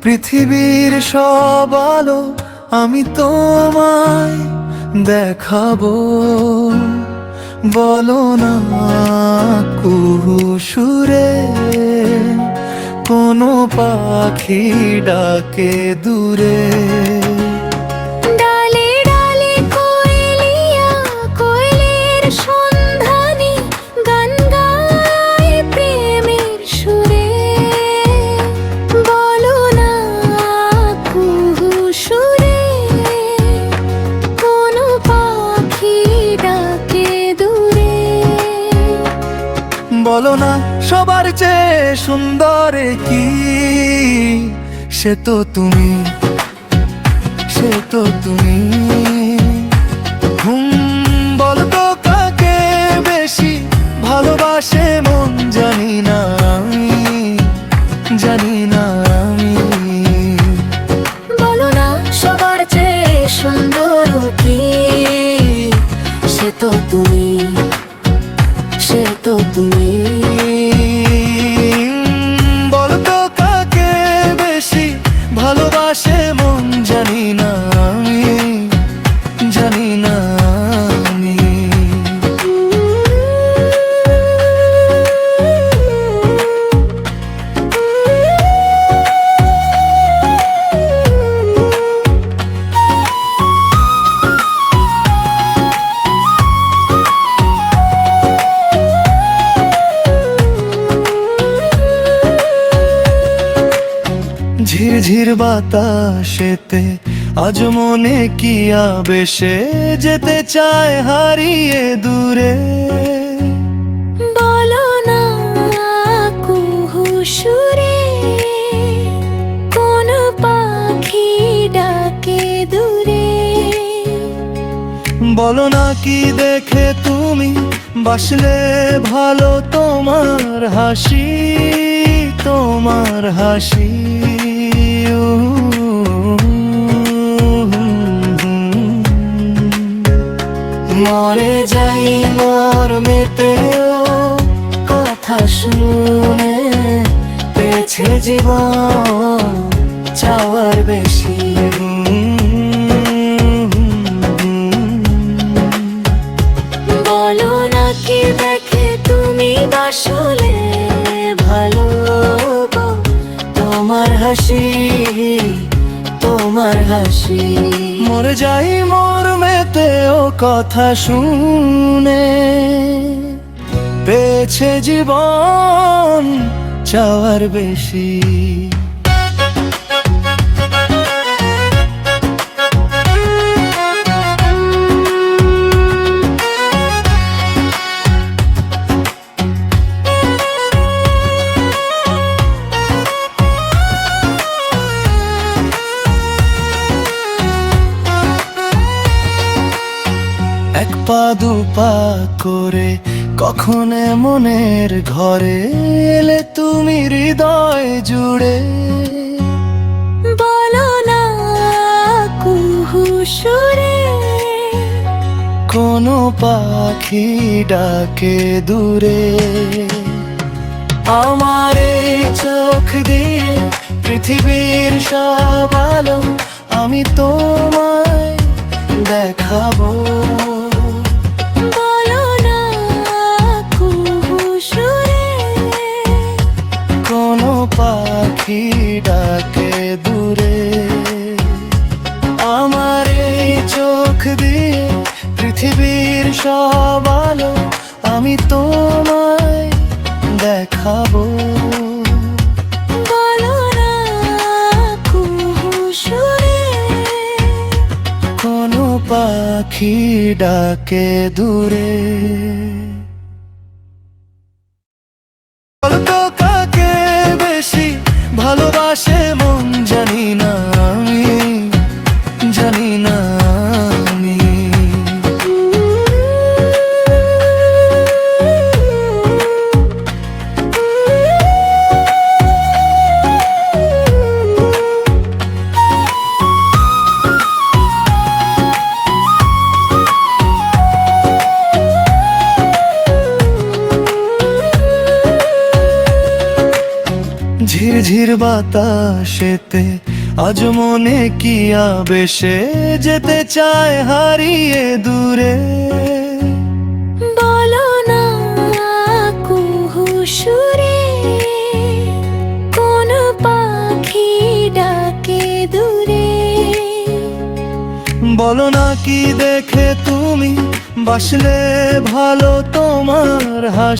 পৃথিবীর সব আলো আমি তোমায় দেখাবো। বলো না কুহু সুরে কোনো পাখি ডাকে দূরে। ডালে ডালে কোয়েলিয়া কোয়েলের সন্ধানে গান গায় প্রেমের সুরে। বলো না কুহু সুরে কোনো পাখি ডাকে দূরে। বলো না সবার চেয়ে সুন্দর কি, সে তো তুমি, সে তো তুমি। বলো তো কাকে বেশি ভালোবাসে মন, জানি না আমি, জানি না আমি। বলো না সবার চেয়ে সুন্দর কি, সে তো তুমি, সে তো তুমি। বলো তো কাকে বেশি ভালোবাসে মন, জানি না আমি, জানি না আমি। ঝিরঝির বাতাসেতে আজ মনে কি আবেশে যেতে চায় হারিয়ে দূরে। বলো না কুহু সুরে কোন পাখি ডাকে দূরে। বলো না কি দেখে তুমি বাসলে ভালো, তোমার হাসি, তোমার হাসি। মরে যাই মর্মেতেও কথা শুনে, পেয়েছে জীবন চাওয়ার বেশি। বলো না কি দেখে তুমি বাসলে ভালো, তোমার হাসি, তোমার হাসি। মরে যাই মর্মেতেও কথা শুনে, পেয়েছে জীবন চাওয়ার বেশি। এক পা দু পা করে কখন মনের ঘরে এলে তুমি হৃদয় জুড়ে। বলো না কুহু সুরে কোনো পাখি ডাকে দূরে। আমার এই চোখ দিয়ে পৃথিবীর সব আলো আমি তোমায় দেখাবো। বলো না কুহু সুরে কোনো পাখি ডাকে দূরে। আমার এই চোখ দিয়ে পৃথিবীর সব আলো আমি তোমায় দেখাবো। বলো না কুহু সুরে কোনো পাখি ডাকে দূরে। বলো তো কাকে বেশি ভালোবাসে মন, জানি না আমি, জানি না আমি। ঝিরঝির বাতাসেতে আজ মনে কি আবেশে যেতে চায় হারিয়ে দূরে। বলো না কুহু সুরে কোন পাখি ডাকে দূরে। বলো না কি দেখে তুমি বাসলে ভালো তোমার হাসি।